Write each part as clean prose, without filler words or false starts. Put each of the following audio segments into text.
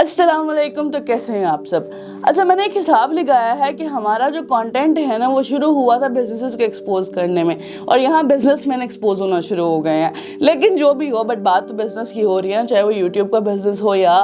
अस्सलाम वालेकुम। तो कैसे हैं आप सब? अच्छा, मैंने एक हिसाब लगाया है कि हमारा जो कंटेंट है ना वो शुरू हुआ था बिजनेसेस को एक्सपोज करने में, और यहाँ बिजनेसमैन एक्सपोज होना शुरू हो गए हैं। लेकिन जो भी हो, बट बात तो बिजनेस की हो रही है ना, चाहे वो यूट्यूब का बिजनेस हो या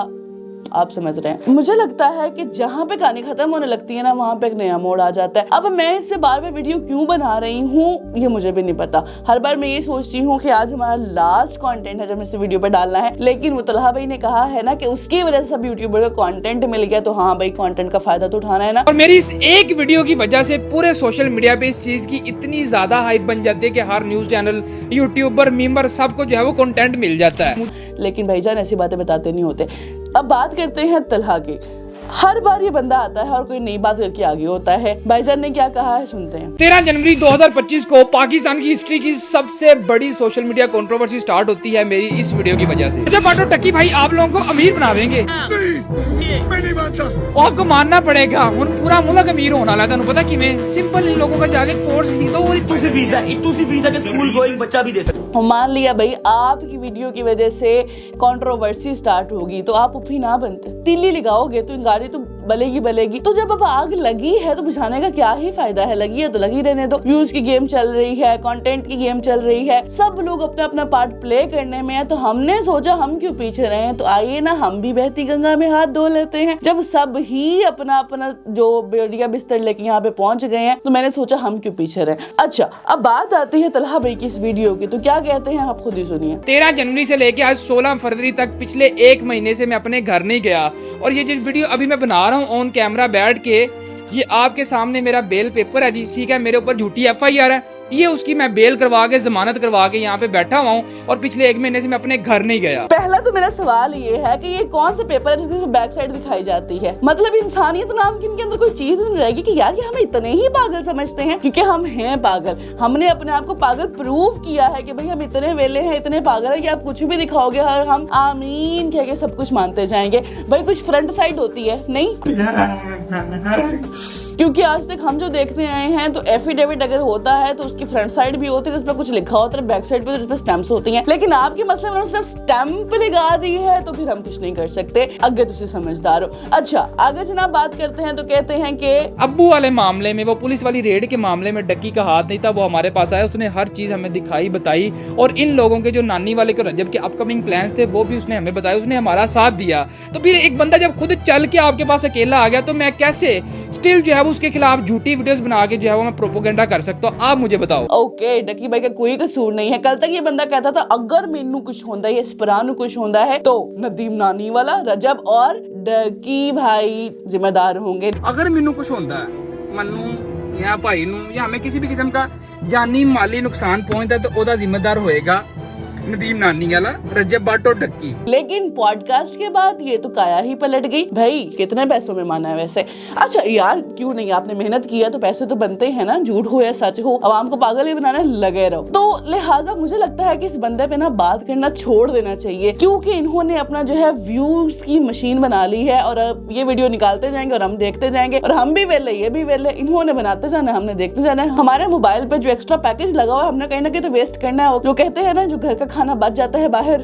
आप समझ रहे हैं। मुझे लगता है कि जहाँ पे कहानी खत्म होने लगती है ना, वहाँ पे एक नया मोड़ आ जाता है। अब मैं इस पे बार बार वीडियो क्यों बना रही हूँ ये मुझे भी नहीं पता। हर बार मैं ये सोचती हूँ कि आज हमारा लास्ट कंटेंट है जब इसे वीडियो पे डालना है, लेकिन वो तलहा भाई ने कहा है ना कि उसकी वजह से सब यूट्यूबर को कंटेंट मिल गया, तो हाँ भाई, कंटेंट का फायदा तो उठाना है ना। और मेरी इस एक वीडियो की वजह से पूरे सोशल मीडिया पे इस चीज की इतनी ज्यादा हाइप बन जाती है कि हर न्यूज चैनल, यूट्यूबर, मीमर सबको जो है वो कंटेंट मिल जाता है। लेकिन भाईजान ऐसी बातें बताते नहीं होते। अब बात करते हैं तलहा की। हर बार ये बंदा आता है और कोई नई बात करके आगे होता है। भाईजान ने क्या कहा है, सुनते हैं। 13 जनवरी 2025 को पाकिस्तान की हिस्ट्री की सबसे बड़ी सोशल मीडिया कंट्रोवर्सी स्टार्ट होती है मेरी इस वीडियो की वजह से। जब बाटो टक्की भाई आप लोगों को अमीर बना देंगे, मैं नहीं मानता। आपको मानना पड़ेगा। उन पूरा मुल्क अमीर होना लगा, पता कि मैं सिंपल इन लोगों का जाके कोर्स खरीदो और इतू सी वीजा के स्कूल गोइंग बच्चा भी दे सकता। मान लिया भाई आपकी वीडियो की वजह से कंट्रोवर्सी स्टार्ट होगी, तो आप उफी ना बनते, तिल्ली लगाओगे तो गाड़ी तो बलेगी। तो जब अब आग लगी है तो बुझाने का क्या ही फायदा है? लगी है तो लगी रहने दो। व्यूज की गेम चल रही है, कंटेंट की गेम चल रही है, सब लोग अपना अपना पार्ट प्ले करने में है। तो हमने सोचा हम क्यों पीछे रहे, तो आइए ना हम भी बहती गंगा में हाथ धो लेते हैं। जब सब ही अपना अपना जो बेड़िया बिस्तर लेके यहाँ पे पहुंच गए हैं, तो मैंने सोचा हम क्यों पीछे रहे। अच्छा, अब बात आती है तलहा भाई की इस वीडियो की, तो क्या कहते हैं आप खुद ही सुनिए। 13 जनवरी से लेके आज 16 फरवरी तक पिछले एक महीने से मैं अपने घर नहीं गया, और ये जो वीडियो अभी मैं बना रहा हूँ ऑन कैमरा बैठ के, ये आपके सामने मेरा बेल पेपर है जी, ठीक है। मेरे ऊपर झूठी FIR है, ये उसकी मैं बेल करवा के, जमानत करवा के यहाँ पे बैठा हुआ हूँ, और पिछले एक महीने से मैं अपने घर नहीं गया। पहला तो मेरा सवाल ये है कि ये कौन सा पेपर है जिसकी बैक साइड दिखाई जाती है? मतलब इंसानियत नाम की इनके अंदर कोई चीज नहीं रहेगी कि यार ये हमें इतने ही पागल समझते हैं, क्योंकि हम हैं पागल। हमने अपने आप को पागल प्रूव किया है कि भाई हम इतने वेले हैं, इतने पागल है कि आप कुछ भी दिखाओगे और हम आमीन कह के सब कुछ मानते जाएंगे। भाई कुछ फ्रंट साइड होती है नहीं, क्योंकि आज तक हम जो देखते आए हैं तो एफिडेविट अगर होता है तो उसकी फ्रंट साइड भी होती है जिसमें कुछ लिखा होता है, बैक साइड पे जिसमें स्टैम्प्स होती हैं। लेकिन आपके मसले में सिर्फ स्टैम्प लगा दी है, तो फिर हम कुछ नहीं कर सकते। अगर तुम समझदार हो। अच्छा, आगे जनाब बात करते हैं तो कहते हैं कि अब्बू वाले मामले में, वो पुलिस वाली रेड के मामले में डक्की का हाथ नहीं था, वो हमारे पास आया, उसने हर चीज हमें दिखाई बताई, और इन लोगों के जो नानी वाले को रजब के अपकमिंग प्लान्स थे वो भी उसने हमें बताया, उसने हमारा साथ दिया। तो फिर एक बंदा जब खुद चल के आपके पास अकेला आ गया, तो मैं कैसे स्टिल जो है वो उसके खिलाफ झूठी वीडियोस बना के जो है वो मैं प्रोपोगेंडा कर सकता हूँ? आप मुझे बताओ। ओके, डकी भाई का कोई कसूर नहीं है। कल तक ये बंदा कहता था अगर मेनू कुछ होता है, ये स्परानू कुछ होता है, तो नदीम नानी वाला, रजब और डकी भाई जिम्मेदार होंगे। अगर मेनू कुछ होता है, मन्नू या भाई नू या हमें किसी भी किस्म का जानी माली नुकसान पहुंचता है, तो ओदा जिम्मेदार होएगा नदीम नानी वाला, रजब बाटो डक्की। लेकिन पॉडकास्ट के बाद ये तो काया ही पलट गई। भाई कितने पैसों में माना है वैसे? अच्छा यार, क्यों नहीं, आपने मेहनत किया तो पैसे तो बनते हैं ना, झूठ हो या सच हो, आवाम को पागल ही बनाने लगे रहो। तो लिहाजा मुझे लगता है कि इस बंदे पे ना बात करना छोड़ देना चाहिए, क्योंकि इन्होंने अपना जो है व्यूज की मशीन बना ली है, और अब ये वीडियो निकालते जाएंगे और हम देखते जाएंगे, और हम भी वेले, ये भी वेले। इन्होंने बनाते जाना, हमने देखते जाना है। हमारे मोबाइल पे जो एक्स्ट्रा पैकेज लगा हुआ है, हमने कहीं ना कहीं तो वेस्ट करना है। जो कहते हैं ना, जो घर का खाना बच जाता है बाहर,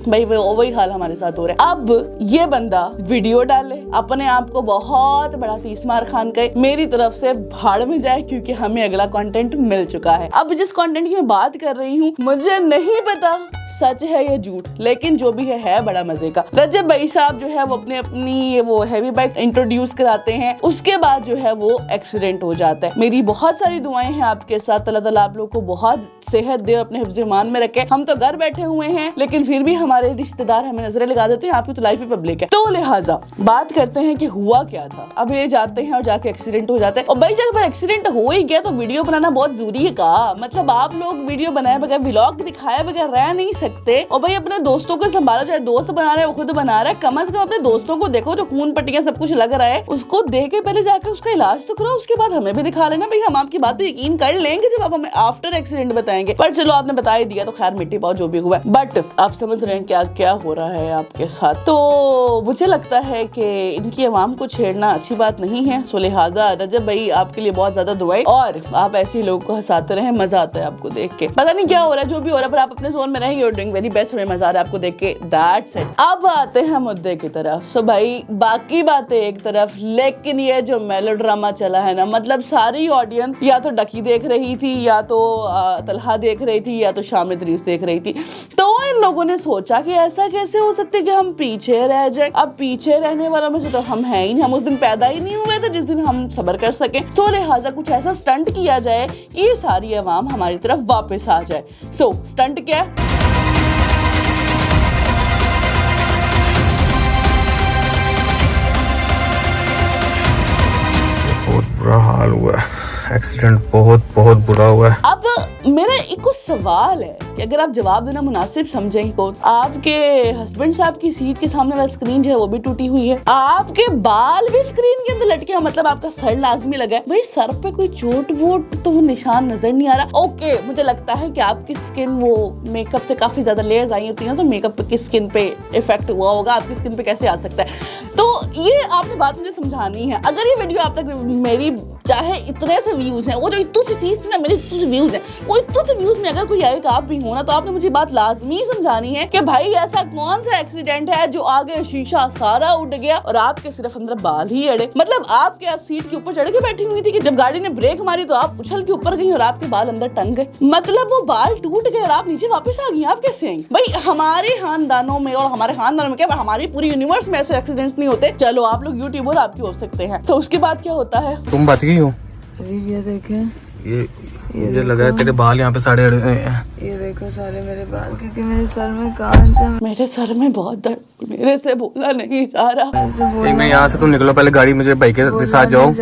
भाई वही हाल हमारे साथ हो रहा है। अब ये बंदा वीडियो डाले, अपने आप को बहुत बड़ा तीसमार खान कहे, मेरी तरफ से भाड़ में जाए, क्योंकि हमें अगला कंटेंट मिल चुका है। अब जिस कंटेंट की मैं बात कर रही हूँ, मुझे नहीं पता सच है या झूठ, लेकिन जो भी है बड़ा मजे का। रजब भाई साहब जो है वो अपनी वो हैवी बाइक इंट्रोड्यूस कराते हैं, उसके बाद जो है वो एक्सीडेंट हो जाता है। मेरी बहुत सारी दुआएं हैं आपके साथ, अल्लाह ताला आप लोग को बहुत सेहत दे, अपने हिफ्ज़ ईमान में रखे। हम तो घर बैठे हुए हैं, लेकिन फिर भी हमारे रिश्तेदार हमें नजरें लगा देते हैं, आपकी तो लाइफ ही पब्लिक है। तो लिहाजा बात करते हैं कि हुआ क्या था। अब ये जाते हैं और जाके एक्सीडेंट हो जाता है, और भाई जब एक्सीडेंट हो ही गया तो वीडियो बनाना बहुत जरूरी है का। मतलब आप लोग वीडियो बनाए बगैर, व्लॉग दिखाए बगैर रह नहीं सकते, और भाई अपने दोस्तों को संभालो, चाहे दोस्त बना रहे हैं, वो खुद बना रहा है, कम से कम अपने दोस्तों को देखो, जो खून पट्टियां सब कुछ लग रहा है, उसको देख के पहले जाके उसका इलाज तो करो, उसके बाद हमें भी दिखा लेना। भाई हम आपकी बात पे यकीन कर लेंगे जब आप हमें आफ्टर एक्सीडेंट बताएंगे, पर चलो आपने बता ही दिया तो खैर मिट्टी पाओ, जो भी हुआ। बट आप समझ रहे हैं क्या क्या हो रहा है आपके साथ। तो मुझे लगता है कि इनकी आवाम को छेड़ना अच्छी बात नहीं है। सो लिहाजा रजब भाई आपके लिए बहुत ज्यादा दुआएं, और आप ऐसे ही लोगों को हंसाते रहे, मजा आता है आपको देख के। पता नहीं क्या हो रहा है, जो भी हो रहा है, पर आप अपने जोन में रहेंगे, डूइंग वेरी बेस्ट, हमें मजा आ रहा है आपको देख के। That's it. अब आते हैं मुद्दे की तरफ। सो भाई बाकी बातें एक तरफ, लेकिन ये जो मेलोड्रामा चला है ना, मतलब सारी ऑडियंस या तो डकी देख रही थी, या तो तलहा देख रही थी, या तो शामिद रीस देख रही थी। तो इन लोगों ने सोचा कि ऐसा कैसे हो सकता है कि हम पीछे रह जाए। अब पीछे रहने वालों में से तो हम हैं ही नहीं, हम उस दिन पैदा ही नहीं हुए थे जिस दिन हम सब्र कर सके। सो लिहाजा कुछ ऐसा स्टंट किया जाए कि ये सारी अवाम हमारी तरफ वापस आ जाए। सो स्टंट क्या है? बहुत बुरा हाल हुआ है, एक्सीडेंट बहुत बहुत बुरा हुआ है। अब मेरा एक कुछ सवाल है कि अगर आप जवाब देना मुनासिब समझें को, आपके हस्बैंड साहब की सीट के सामने वाली स्क्रीन जो है वो भी टूटी हुई है, आपके बाल भी स्क्रीन के अंदर लटके हैं, मतलब आपका सर लाजमी लगा है। भाई सर पे कोई चोट वोट तो वो निशान नजर नहीं आ रहा। ओके, मुझे लगता है कि आपकी स्किन वो मेकअप से काफी ज्यादा लेयर्स आई होती है, तो मेकअप की स्किन पे इफेक्ट हुआ होगा, आपकी स्किन पे कैसे आ सकता है। तो ये आपने बात मुझे समझानी है। अगर ये वीडियो आप तक मेरी चाहे इतने से व्यूज हैं, वो जो इतने से फीस थी ना, मेरे इतने से व्यूज हैं, वो इतने से व्यूज में अगर कोई आएगा आप भी हो ना, तो आपने मुझे बात लाजमी समझानी है कि भाई ऐसा कौन सा एक्सीडेंट है जो आगे शीशा सारा उड़ गया और आपके सिर्फ अंदर बाल ही अड़े। मतलब आपके सीट के ऊपर चढ़ के बैठी हुई थी कि जब गाड़ी ने ब्रेक मारी तो आप उछल के ऊपर गई और आपके बाल अंदर टंग गए, मतलब वो बाल टूट गए और आप नीचे वापस आ गई। आप कैसे आएंगे? भाई हमारे खानदानों में, और हमारे खानदानों में क्या, हमारी पूरी यूनिवर्स में ऐसे एक्सीडेंट्स नहीं होते। चलो आप लोग यूट्यूबर आपके हो सकते हैं, तो उसके बाद क्या होता है? तुम बच गई हो। ये देखें, ये मुझे लगा है तेरे बाल यहाँ पे सारे अड़े हुए हैं। ये देखो सारे मेरे बाल, क्योंकि मेरे सर में कांच है। मेरे सर में बहुत दर्द, मेरे से बोला नहीं जा रहा। एक मिनट, यहाँ से तुम निकलो, पहले गाड़ी मुझे बाइक के साथ जाओ,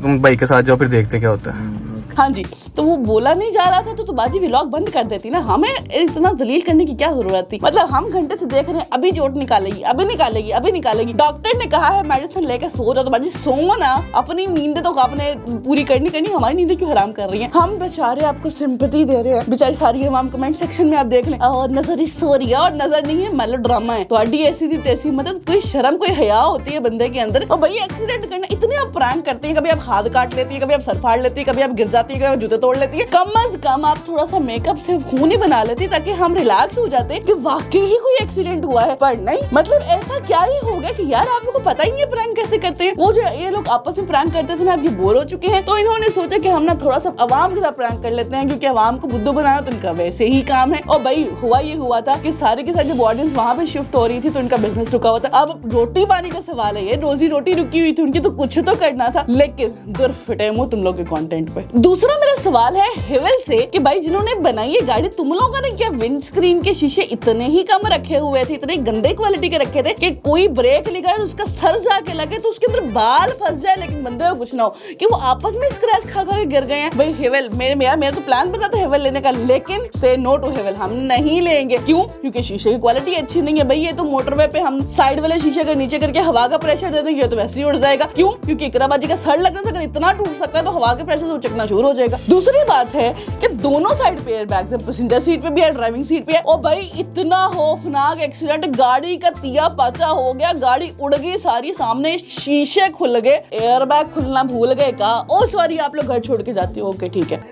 तुम बाइक के साथ जाओ, फिर देखते क्या होता है। हाँ जी, तो वो बोला नहीं जा रहा था तो बाजी व्लॉग बंद कर देती ना, हमें इतना जलील करने की क्या जरूरत थी। मतलब हम घंटे से देख रहे हैं, अभी चोट निकालेगी, अभी निकालेगी, अभी निकालेगी। डॉक्टर ने कहा है मेडिसिन लेकर सो जाओ, तो बाजी सो ना, अपनी नींद तो आपने पूरी करनी, हमारी नींद क्यों हराम कर रही है? हम बेचारे आपको सिंपैथी दे रहे हैं, बेचारी सारी हम कमेंट सेक्शन में आप देख लें, और नजर ही सो रही है, और नजर नहीं है मेलोड्रामा है। तो अड्डी ऐसी थी तैसी, मतलब कोई शर्म कोई हया होती है बंदे के अंदर। और भाई एक्सीडेंट करना, इतने आप प्रैंक करते हैं, कभी आप हाथ काट लेती है, कभी आप सर फाड़ लेती है, कभी आप गिर जाती है, कभी आप जूते तोड़ लेती है। कम से कम आप थोड़ा सा मेकअप से खून ही बना लेती ताकि हम रिलैक्स हो जाते कि वाकई ही कोई एक्सीडेंट हुआ है। पर नहीं, मतलब ऐसा क्या ही हो गया कि यार आप लोगों को पता ही नहीं प्रैंक कैसे करते हैं। वो जो ये लोग आपस में प्रैंक करते थे ना, अब ये बोर हो चुके हैं, तो इन्होंने सोचा कि हम ना थोड़ा सा अवाम के साथ प्रैंक कर लेते हैं, क्योंकि अवाम को बुद्धू बनाना तो इनका वैसे ही काम है। और भाई हुआ था कि सारे के सारे जब ऑडियंस वहां पे शिफ्ट हो रही थी तो इनका बिजनेस रुका हुआ था। अब रोटी पानी का सवाल है, ये रोजी रोटी रुकी हुई थी उनकी, तो कुछ तो करना था। लेकिन दुर फिटे मुंह तुम लोग के कंटेंट पे। दूसरा मेरा सवाल है हेवल से कि भाई जिन्होंने बनाई ये गाड़ी, तुम लोगों ने क्या विंड स्क्रीन के शीशे इतने ही कम रखे हुए थे, इतने गंदे क्वालिटी के रखे थे कि कोई ब्रेक लगाए उसका सर जाके लगे तो उसके अंदर बाल फंस जाए, लेकिन बंदे को कुछ ना हो कि वो आपस में स्क्रैच खा के गिर गए हैं। भाई हेवल, मेरा तो प्लान बना था हेवल लेने का, लेकिन से नो टू हेवल, हम नहीं लेंगे। क्यों? क्योंकि शीशे की क्वालिटी अच्छी नहीं है। भाई ये तो मोटरवे पे हम साइड वाले शीशे के नीचे करके हवा का प्रेशर दे देंगे तो वैसे ही उड़ जाएगा। क्यों? क्योंकि इकराबाजी का सर लगने से अगर इतना टूट सकता है तो हवा के प्रेशर से उचकना शुरू हो जाएगा। दूसरी बात है कि दोनों साइड पे एयर बैग्स हैं, पैसेंजर सीट पे भी है, ड्राइविंग सीट पे है। और भाई इतना खौफनाक एक्सीडेंट, गाड़ी का तिया पाचा हो गया, गाड़ी उड़ गई सारी, सामने शीशे खुल गए, एयर बैग खुलना भूल गए का। ओ सॉरी, आप लोग घर छोड़ के जाते हो, ओके ठीक है।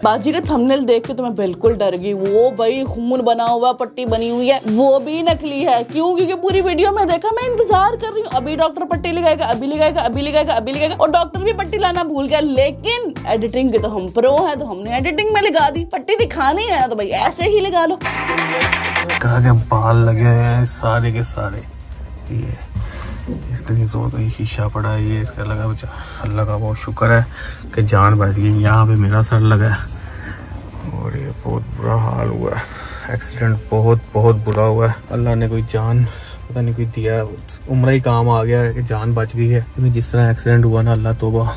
बाजी का थंबनेल देख के तो मैं बिल्कुल डर गई। वो भाई खून बना हुआ पट्टी बनी हुई है, वो भी नकली है। क्यों? क्योंकि पूरी वीडियो में देखा, मैं इंतजार कर रही हूँ, अभी डॉक्टर पट्टी लगाएगा, अभी लगाएगा, अभी लगाएगा, अभी लगाएगा, और डॉक्टर भी पट्टी लाना भूल गया। लेकिन एडिटिंग के तो हम प्रो हैं, तो हमने एडिटिंग में लगा दी। पट्टी दिखानी है तो भाई ऐसे ही लगा लो। कहा के बाल लगे हैं सारे के सारे, ये इसलिए जोर का शीशा पड़ा है, ये इसका लगा बचा। अल्लाह का बहुत शुक्र है कि जान बच गई। यहाँ पे मेरा सर लगा है और ये बहुत बुरा हाल हुआ है, एक्सीडेंट बहुत बहुत बुरा हुआ है। अल्लाह ने कोई जान पता नहीं कोई दिया, उम्र ही काम आ गया है कि जान बच गई है। क्योंकि जिस तरह एक्सीडेंट हुआ ना, अल्लाह तौबा,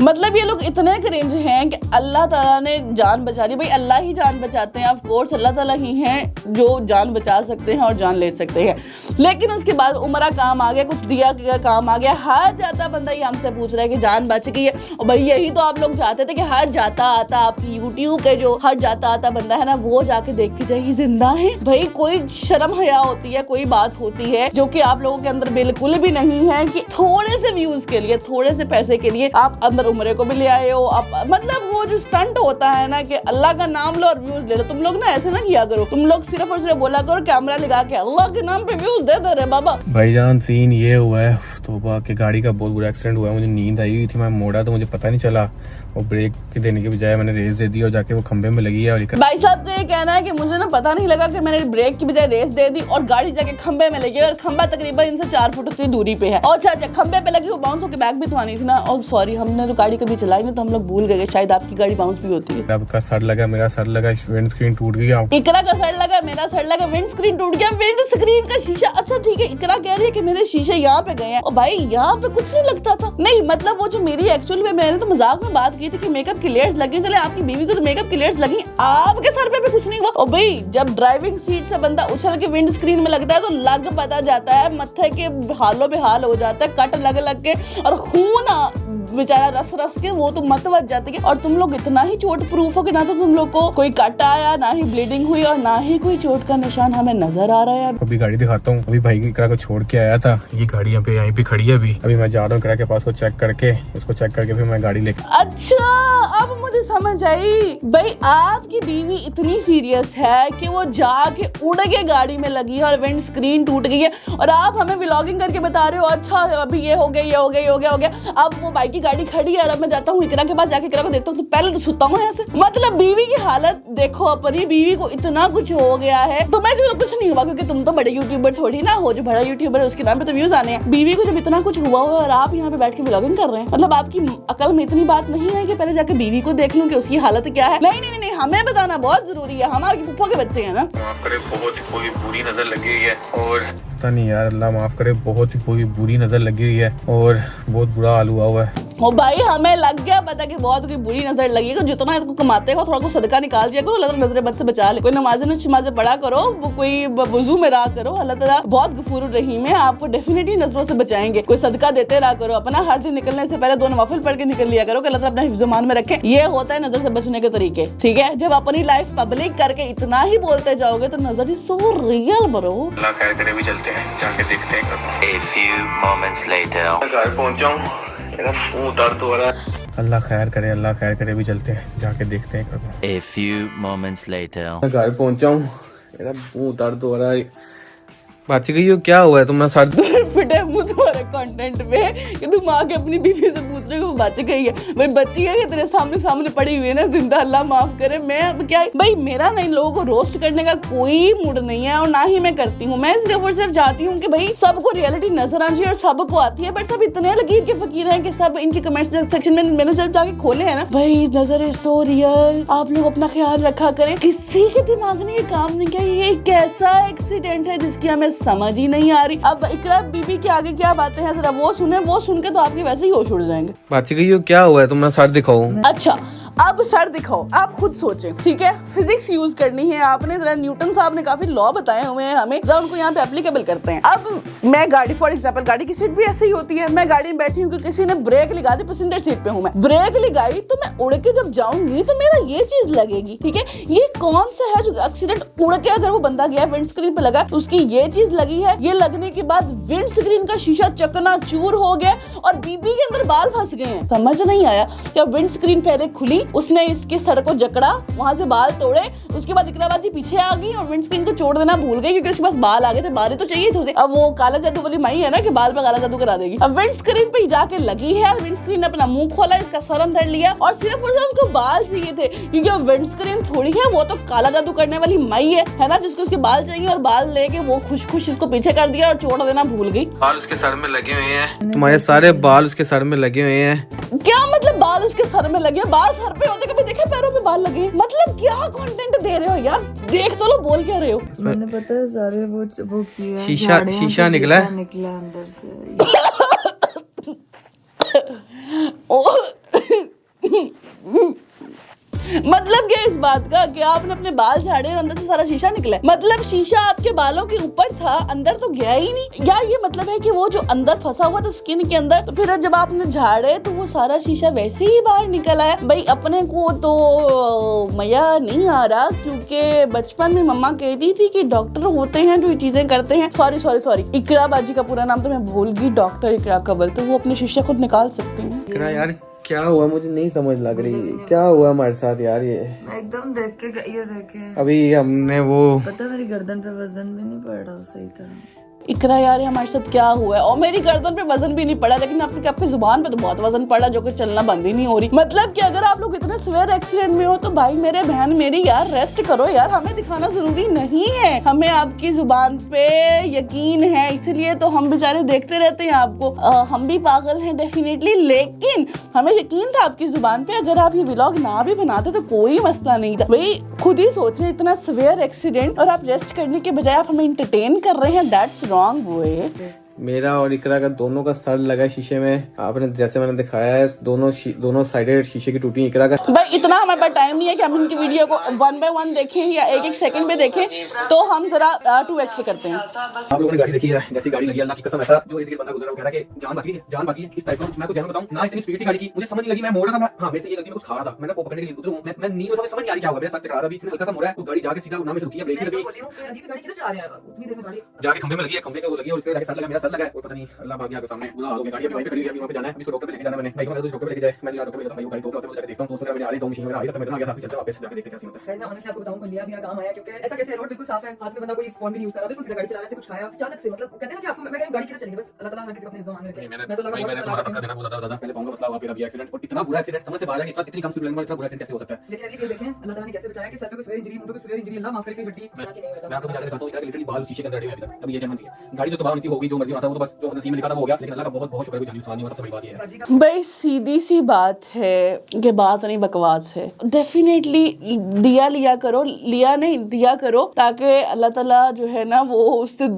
मतलब ये लोग इतने क्रिंज हैं कि अल्लाह ताला ने जान बचा ली। भाई अल्लाह ही जान बचाते हैं, ऑफ कोर्स अल्लाह ताला ही हैं जो जान बचा सकते हैं और जान ले सकते हैं। लेकिन उसके बाद उमरा काम आ गया, कुछ दिया का काम आ गया, हर जाता बंदा ये हमसे पूछ रहा है कि जान बच गई है। और भाई यही तो आप लोग चाहते थे कि हर जाता आता आपकी यूट्यूब पे जो हर जाता आता बंदा है ना, वो जाके देखती जाए जिंदा है। भाई कोई शर्म हया होती है, कोई बात होती है जो कि आप लोगों के अंदर बिल्कुल भी नहीं है कि थोड़े से व्यूज के लिए, थोड़े से पैसे के लिए आप अंदर उम्रे को भी ले आए हो। आप मतलब वो जो स्टंट होता है ना कि अल्लाह का नाम लो और व्यूज ले लो, तुम लोग ना ऐसे ना किया करो। तुम लोग सिर्फ और सिर्फ बोला करो कैमरा लगा के अल्लाह के नाम पे व्यूज दे दे रहे बाबा। भाईजान सीन ये हुआ है तोबा के गाड़ी का बहुत बुरा एक्सीडेंट हुआ है। मुझे नींद आई हुई थी, मैं मोड़ा तो मुझे पता नहीं चला और ब्रेक के देने के बजाय मैंने रेस दे दी और जाके वो खंबे में लगी है। और भाई साहब का ये कहना है कि मुझे ना पता नहीं लगा कि मैंने ब्रेक की बजाय रेस दे दी और गाड़ी जाके खंबे में लगी और खंबा तकरीबन इनसे 4 फुट की दूरी पे है। और अच्छा खंबे पे लगी, वो बाउंस होकर बैक भी तो आनी थी ना। और सॉरी हमने तो गाड़ी कभी चलाई नहीं तो हम लोग भूल गए, शायद आपकी गाड़ी बाउंस भी होती है। आपका सर लगा, मेरा सर लगा, विंड स्क्रीन टूट गया। इकरा का सर लगा, मेरा सर लगा, विंड स्क्रीन टूट गया, विंड स्क्रीन का शीशा। अच्छा ठीक है, इकरा कह रही है कि मेरे शीशे यहाँ पे गए हैं और भाई यहाँ पे कुछ नहीं लगता था। नहीं मतलब वो जो मेरी एक्चुअली में मैंने तो मजाक में बात की थी कि मेकअप की लेयर्स लगी, चले आपकी बीवी को तो मेकअप की लेयर्स लगी, आपके सर पे भी कुछ नहीं हुआ। और भाई जब ड्राइविंग सीट से बंदा उछल के विंड स्क्रीन में लगता है तो लग पता जाता है, मत्थे के हालों बेहाल हो जाता है, कट लग लग के और खून बेचारा रस रस के वो तो मत बच जाती है। और तुम लोग इतना ही चोट प्रूफ हो कि ना तो तुम लोग को कोई कट आया, ना ही ब्लीडिंग हुई और ना ही कोई चोट का निशान हमें नजर आ रहा है। अभी गाड़ी दिखाता हूँ। अभी भाई की इकरा को छोड़ के आया था, ये गाड़ी यहाँ पे यहीं पे खड़ी है। अभी मैं जा रहा हूँ इकरा के पास को चेक करके, उसको चेक करके फिर मैं गाड़ी लेके। अच्छा अब मुझे समझ आई, भाई आपकी बीवी इतनी सीरियस है कि वो जाके उड़ के गाड़ी में लगी है और विंड स्क्रीन टूट गई है और आप हमें व्लॉगिंग करके बता रहे हो अच्छा अभी ये हो गया, ये हो गया, ये हो गया, हो गया। अब वो बाइक की गाड़ी खड़ी है और अब मैं जाता हूँ इकरा के पास, जाके इकरा को देखता हूँ तो पहले तो सुता हूँ ऐसे। मतलब बीवी की हालत देखो, अपनी बीवी को इतना कुछ हो गया है तो मैं तो कुछ नहीं हुआ क्योंकि तुम तो बड़े यूट्यूबर थोड़ी ना हो, जो बड़ा यूट्यूबर है उसके नाम पे तो व्यूज आने हैं। बीवी को जब इतना कुछ हुआ हुआ और आप यहाँ पे बैठ के व्लॉगिंग कर रहे हैं, मतलब आपकी अकल में इतनी बात नहीं है कि पहले जाके बीवी को देख लूं कि उसकी हालत क्या है। नहीं नहीं नहीं, हमें बताना बहुत जरूरी है, हमारे फुफ्फो के बच्चे हैं ना। माफ करे, बहुत ही बुरी नजर लगी हुई है और पता नहीं यार, अल्लाह माफ करे, बहुत ही बुरी नजर लगी हुई है और बहुत बुरा हाल हुआ है। ओ भाई हमें लग गया पता कि बहुत कोई बुरी नजर लगी है। जितना इसको कमाते हो थोड़ा को सदका निकाल दिया करो, अल्लाह ताला नजर बद से बचा ले। कोई नमाज़ें पढ़ा करो, कोई वजू में रहा करो, अल्लाह ताला बहुत गफूर रहीम है, आपको डेफिनेटली नजरों से बचाएंगे। कोई सदका देते रहा करो, अपना हर दिन निकलने से पहले 2 नवाफिल पढ़ के निकल लिया करो कि अल्लाह ताला अपना हिफ्ज़-ओ-मान में रखे। ये होता है नजर से बचने के तरीके, ठीक है। जब अपनी लाइफ पब्लिक करके इतना ही बोलते जाओगे तो नजर इज सो रियल ब्रो। अल्लाह खैर करे, भी चलते हैं, जाके देखते हैं। A few moments later. घर पहुंचा हूँ, मेरा मुंह दर्द हो रहा है। अल्लाह खैर करे, भी चलते हैं, जाके देखते हैं। A few moments later. घर पहुंचा हूँ, मेरा मुंह दर्द हो रहा है। बच गई हो, क्या हुआ है तुम्हारा सर? फिटे मुंह तुम्हारे कंटेंट पे कि तुम आके अपनी बीवी से पूछ रहे हो बच गई है। भाई बची है कि तेरे सामने पड़ी हुई है ना जिंदा, अल्लाह माफ करे। मैं अब क्या, भाई मेरा ना इन लोगों को रोस्ट करने का कोई मूड नहीं है और ना ही मैं करती हूँ। मैं सिर्फ और सिर्फ चाहती हूँ कि भाई सबको रियलिटी नजर आनी चाहिए और सबको आती है, बट सब इतने लकीर के फकीर हैं कि सब इनके कमेंट्स सेक्शन में मैंने जब जाके खोले है ना, भाई नजर इज सो रियल। आप लोग अपना ख्याल रखा करें। किसी के दिमाग ने ये काम नहीं किया, ये कैसा एक्सीडेंट है जिसकी हमें समझ ही नहीं आ रही। अब इकरा बीबी के आगे क्या बातें हैं जरा वो सुने, वो सुन के तो आपके वैसे ही होश उड़ जाएंगे। बच गई हो, क्या हुआ है तुम्हारा सर दिखाओ। अच्छा अब सर दिखाओ, आप खुद सोचें, ठीक है। फिजिक्स यूज करनी है आपने, जरा न्यूटन साहब ने काफी लॉ बताए हुए हैं हमें, जरा उनको यहाँ पे एप्लीकेबल करते हैं। अब मैं गाड़ी, फॉर एग्जांपल गाड़ी की सीट भी ऐसे ही होती है। मैं गाड़ी में बैठी हूँ कि किसी ने ब्रेक लगा दी, पैसेंजर सीट पे हूँ मैं, ब्रेक लगाई तो मैं उड़ के जब जाऊंगी तो मेरा ये चीज लगेगी, ठीक है। ये कौन सा है जो एक्सीडेंट उड़ के अगर वो बंदा गया विंड स्क्रीन पे लगा तो उसकी ये चीज लगी है। ये लगने के बाद विंड स्क्रीन का शीशा चकनाचूर हो गया और बीबी के अंदर बाल फंस गए हैं। समझ नहीं आया क्या, विंड स्क्रीन पहले खुली, उसने इसके सर को जकड़ा, वहां से बाल तोड़े, उसके बाद इकराबाजी पीछे आ गई और विंड स्क्रीन को छोड़ देना भूल गई क्योंकि उसके पास बाल आ गए थे, बाल तो चाहिए थे उसे। अब वो काला जादू वाली माई है ना कि बाल पे काला जादू करा देगी। अब विंड स्क्रीन पे जाके लगी है, विंड स्क्रीन ने अपना मुंह खोला, इसका सर अंदर लिया और सिर्फ और सिर्फ उसको बाल चाहिए थे क्योंकि वो विंड स्क्रीन थोड़ी है, वो तो काला जादू करने वाली माई है ना, जिसको उसके बाल चाहिए और बाल लेके वो खुश इसको पीछे कर दिया और छोड़ देना भूल गई। बाल उसके सर में लगे हुए हैं, तुम्हारे सारे बाल उसके सर में लगे हुए हैं। क्या मतलब बाल उसके सर में लगे? बाल सर पे होते कभी देखे पैरों पे बाल लगे? मतलब क्या कंटेंट दे रहे हो यार, देख तो लो, बोल क्या रहे हो? मैंने पता है सारे वो किया, शीशा निकला अंदर से। मतलब क्या इस बात का कि आपने अपने बाल झाड़े और अंदर से सारा शीशा निकला है? मतलब शीशा आपके बालों के ऊपर था, अंदर तो गया ही नहीं। या ये मतलब है कि वो जो अंदर फंसा हुआ था स्किन के अंदर, तो फिर जब आपने झाड़े तो वो सारा शीशा वैसे ही बाहर निकल आया। भाई अपने को तो मजा नहीं आ रहा, क्योंकि बचपन में मम्मा कहती थी कि डॉक्टर होते हैं जो ये चीजें करते हैं। सॉरी इकरा बाजी का पूरा नाम तो मैं भूल गई, डॉक्टर इकरा कबल, तो वो अपने शीशा खुद निकाल सकती हैं। इकरा यार क्या हुआ, मुझे नहीं समझ लग रही क्या हुआ हमारे साथ यार। ये मैं एकदम देख के ये देखे, अभी हमने वो पता मेरी गर्दन पे वजन भी नहीं पड़ रहा सही तरह। इकरा यार हमारे साथ क्या हुआ है? और मेरी गर्दन पे वजन भी नहीं पड़ा, लेकिन आपकी जुबान पे तो बहुत वजन पड़ा, जो कि चलना बंद ही नहीं हो रही। मतलब कि अगर आप लोग इतने सिवियर एक्सीडेंट में हो तो भाई मेरे बहन मेरी यार रेस्ट करो यार, हमें दिखाना जरूरी नहीं है। हमें आपकी जुबान पे यकीन है, इसीलिए तो हम बेचारे देखते रहते हैं आपको। हम भी पागल हैं डेफिनेटली, लेकिन हमें यकीन था आपकी जुबान पे। अगर आप ये व्लॉग ना भी बनाते तो कोई मसला नहीं था। भाई खुद ही सोचे, इतना सिवियर एक्सीडेंट और आप रेस्ट करने के बजाय आप हमें इंटरटेन कर रहे हैं, दैट्स रॉन्ग वे। मेरा और इकरा का दोनों का सर लगा है शीशे में। आपने जैसे मैंने दिखाया है, दोनों साइडेड शीशे की टूटी। इकरा का भाई इतना हमारे पास टाइम नहीं है कि हम इनकी वीडियो को 1 by 1 देखें या एक सेकंड पे देखें, तो हम जरा 2x पे करते हैं। आप लोगों ने गाड़ी देखी है, जैसी गाड़ी लगी, अल्लाह की कसम ऐसा जो इधर बंदा गुजरा, वो कह रहा है कि जान बची है। इस टाइप का मैं आपको जानना बताऊं ना, इतनी स्पीड थी गाड़ी की, मुझे समझ नहीं लगी। मैं मोड़ रहा था, हां मेरे से ये गलती में कुछ खा रहा था, मैंने को पकड़ने के लिए उधर हूं, मैं नींद में समझ नहीं आ रही क्या होगा, मेरा सर चकरा रहा था, अभी हल्का सा मोड़ा है, तो गाड़ी जाके सीधा ना में रुकी है, ब्रेक नहीं लगी, गाड़ी किधर जा रहे हैं? उतनी देर में गाड़ी जाके खंबे में लगी है, खंबे के वो लगी है, और जाके सर लगा, मेरा सर लगा है, और पता नहीं अल्लाह भाग गया सामने पूरा हाल हो गया। गाड़ी अभी खड़ी है, अभी वहां पे जाना है, अभी डॉक्टर पे लेके जाना है। मैंने भाई को डॉक्टर पे लेके जाए, मैं डॉक्टर पे लेके भाई डॉक्टर होते जाके देखता हूं, तो उसका मेरे आ रही दो मशीन में आ रही है, तो मैं आ गया, चलते वापस जाके देखते कैसे होता है। मैं ऑनेस्टली आपको बताऊं, लिया दिया काम आया, क्योंकि ऐसा कैसे रोड बिल्कुल साफ है, हाथ में बंदा कोई फोन भी नहीं यूज कर रहा, बिल्कुल सीधा गाड़ी चला रहा है, कुछ खाया अचानक से, मतलब कहते हैं ना कि आपको मैं गाड़ी किधर चली, बस अल्लाह ताला हर किसी को अपने इंसान में रखे। मैं तो लगा मैंने तुम्हारा सत्ता देना बोला था, पहले पाऊंगा मसला हुआ, फिर अभी एक्सीडेंट, और इतना बुरा एक्सीडेंट समझ से बाहर है कि इतनी कम स्पीड में इतना बुरा एक्सीडेंट कैसे हो सकता है। लेकिन अभी देखें अल्लाह ताला ने कैसे बचाया कि सर पे कोई सिवियर इंजरी, मुंह पे कोई सिवियर इंजरी, अल्लाह माफ करे, कोई हड्डी मैं आपको जाके दिखाता हूं, इधर लिटरली बाल शीशे के अंदर अड़े हुए अभी तक। अभी ये जन्म दिया, गाड़ी जो तबाह नहीं होगी, जो मर्जी आता वो तो बस जो नसीब में लिखा था वो हो गया, लेकिन अल्लाह का बहुत बहुत शुक्र है, जानी नुकसान नहीं हुआ, सबसे बड़ी बात ये है। भाई सीधी सी बात है कि बात नहीं बकवास है। डेफिनेटली दिया करो ताकि अल्लाह ताला जो है ना वो उससे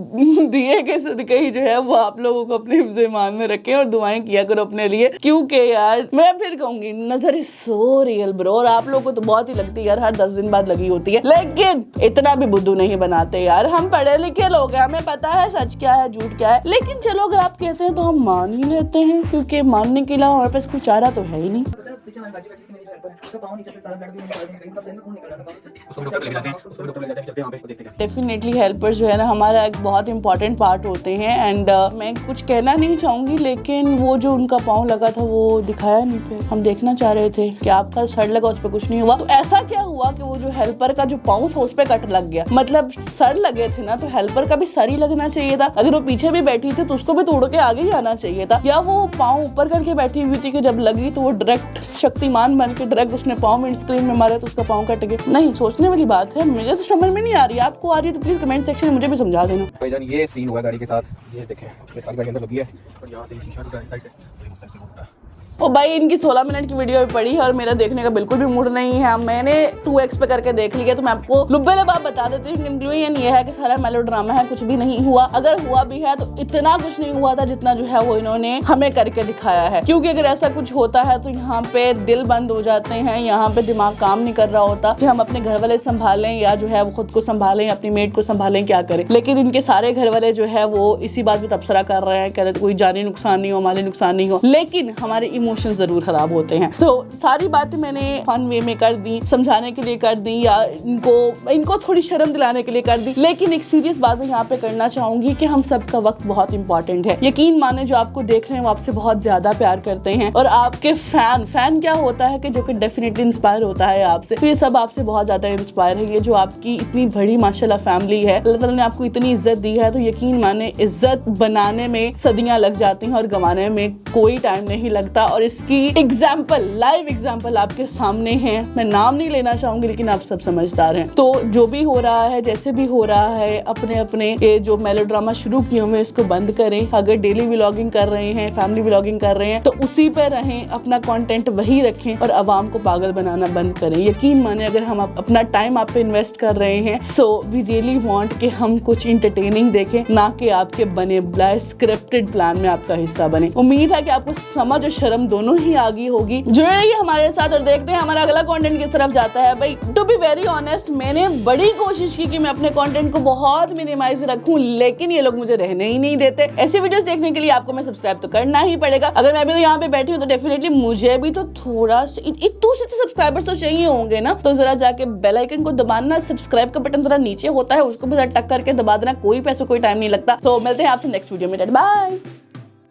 दिए के सदके ही जो है वो आप लोगों को अपने हिफ्ज़ ईमान में रखें, और दुआएं किया करो अपने लिए, क्योंकि यार मैं फिर कहूंगी नजर इज सो रियल ब्रो। और आप लोगों को तो बहुत ही लगती है यार, हर 10 दिन बाद लगी होती है, लेकिन इतना भी बुद्धू नहीं बनाते यार। हम पढ़े लिखे लोग हैं, हमें पता है सच क्या है झूठ क्या है, लेकिन चलो अगर आप कहते हैं तो हम मान ही लेते हैं, क्योंकि मानने के अलावा हमारे पास कुछ चारा तो है ही नहीं। पीछे हमारी बाजी बैठी थी, मेरी जो हेल्पर है, उसका पाँव नीचे से सारा ब्लड भी निकाल दिया, इनका जन्म खून निकल रहा था पाँव से। उसको डॉक्टर पे लेके जाते हैं, उसको डॉक्टर पे ले जाते हैं, चलते हैं वहां पे देखते हैं कैसे। डेफिनेटली हेल्पर्स जो है ना हमारा एक बहुत इंपॉर्टेंट पार्ट होते हैं, एंड मैं कुछ कहना नहीं चाहूंगी, लेकिन वो जो उनका पाँव लगा था वो दिखाया नहीं पे। हम देखना चाह रहे थे कि आपका सर लगा, उस पर कुछ नहीं हुआ, तो ऐसा क्या हुआ कि वो जो हेल्पर का जो पाँव था उस पर कट लग गया। मतलब सर लगे थे ना, तो हेल्पर का भी सर ही लगना चाहिए था। अगर वो पीछे भी बैठी थी तो उसको भी तोड़ के आगे ही आना चाहिए था, या वो पाँव ऊपर करके बैठी हुई थी कि जब लगी तो वो डायरेक्ट शक्तिमान बन के डायरेक्ट उसने पाँव में स्क्रीन में मारा तो उसका पाँव कट गया। नहीं, सोचने वाली बात है, मुझे तो समझ में नहीं आ रही, आपको आ रही है तो प्लीज कमेंट सेक्शन में मुझे भी समझा देना। भाईजान ये सीन हुआ गाड़ी के साथ, ये देखें, ये सारी गाड़ी अंदर लगी है, और यहाँ से शीशा टूटा, इस साइड से उस साइड से टूटा। ओ भाई इनकी 16 मिनट की वीडियो भी पड़ी है और मेरा देखने का बिल्कुल भी मूड नहीं है। मैंने 2x पे करके देख लिया, तो मैं आपको लुब्बे लबाब बता देती हूँ। कंक्लूजन ये है कि सारा मेलोड्रामा है, कुछ भी नहीं हुआ। अगर हुआ भी है तो इतना कुछ नहीं हुआ था जितना जो है वो इन्होंने हमें करके दिखाया है, क्योंकि अगर ऐसा कुछ होता है तो यहाँ पे दिल बंद हो जाते हैं, यहाँ पे दिमाग काम नहीं कर रहा होता कि हम अपने घर वाले संभालें या जो है वो खुद को संभालें, अपनी मेट को संभालें, क्या करें। लेकिन इनके सारे घर वाले जो है वो इसी बात पे तबसरा कर रहे हैं, कह रहे कोई जानी नुकसान नहीं हो, हमारे नुकसान नहीं हो, लेकिन हमारे इमोशन जरूर खराब होते हैं। तो सारी बातें मैंने फन वे में कर दी, समझाने के लिए कर दी, या इनको थोड़ी शर्म दिलाने के लिए कर दी। लेकिन एक सीरियस बात मैं यहाँ पे करना चाहूंगी कि हम सबका वक्त बहुत इंपॉर्टेंट है। यकीन माने जो आपको देख रहे हैं वो आपसे बहुत ज्यादा प्यार करते हैं, और आपके फैन क्या होता है कि जो कि डेफिनेटली इंस्पायर होता है आपसे, तो ये सब आपसे बहुत ज्यादा इंस्पायर है। ये जो आपकी इतनी बड़ी माशाल्लाह फैमिली है, अल्लाह ताला ने आपको इतनी इज्जत दी है, तो यकीन माने इज्जत बनाने में सदियां लग जाती हैं और गंवाने में कोई टाइम नहीं लगता। और इसकी लाइव एग्जाम्पल आपके सामने है। मैं नाम नहीं लेना चाहूंगी, लेकिन आप सब समझदार हैं। तो जो भी हो रहा है, जैसे भी हो रहा है, अपने अपने ये जो मेलोड्रामा शुरू किए हुए इसको बंद करें। अगर डेली व्लॉगिंग कर रहे हैं, फैमिली व्लॉगिंग कर रहे हैं, तो उसी पे रहें, अपना कंटेंट वही रखें और आवाम को पागल बनाना बंद करें। यकीन माने अगर हम अपना टाइम आप पे इन्वेस्ट कर रहे हैं, सो वी रियली वांट कि हम कुछ इंटरटेनिंग देखें, ना कि आपके बने बुलाए स्क्रिप्टेड प्लान में आपका हिस्सा बने। उम्मीद है कि आपको समझ और शर्म शर्म दोनों ही आ गई होगी। जुड़े रहिए हमारे साथ और देखते हैं हमारा अगला कंटेंट किस तरफ जाता है। भाई टू बी वेरी ऑनेस्ट, मैंने बड़ी कोशिश की कि मैं अपने कंटेंट को बहुत मिनिमाइज रखूं, लेकिन ये लोग मुझे रहने ही नहीं देते। ऐसी वीडियोस देखने के लिए आपको मैं सब्सक्राइब तो करना ही पड़ेगा। अगर मैं भी तो यहाँ पे बैठी हूँ तो डेफिनेटली मुझे भी तो थोड़ा इतू से सब्सक्राइबर्स तो चाहिए होंगे ना। तो जरा जाके बेल आइकन को दबाना, सब्सक्राइब का बटन जरा नीचे होता है उसको भी जरा टक करके दबा देना। कोई पैसे कोई टाइम नहीं लगता। सो मिलते हैं आपसे नेक्स्ट वीडियो में। बाय।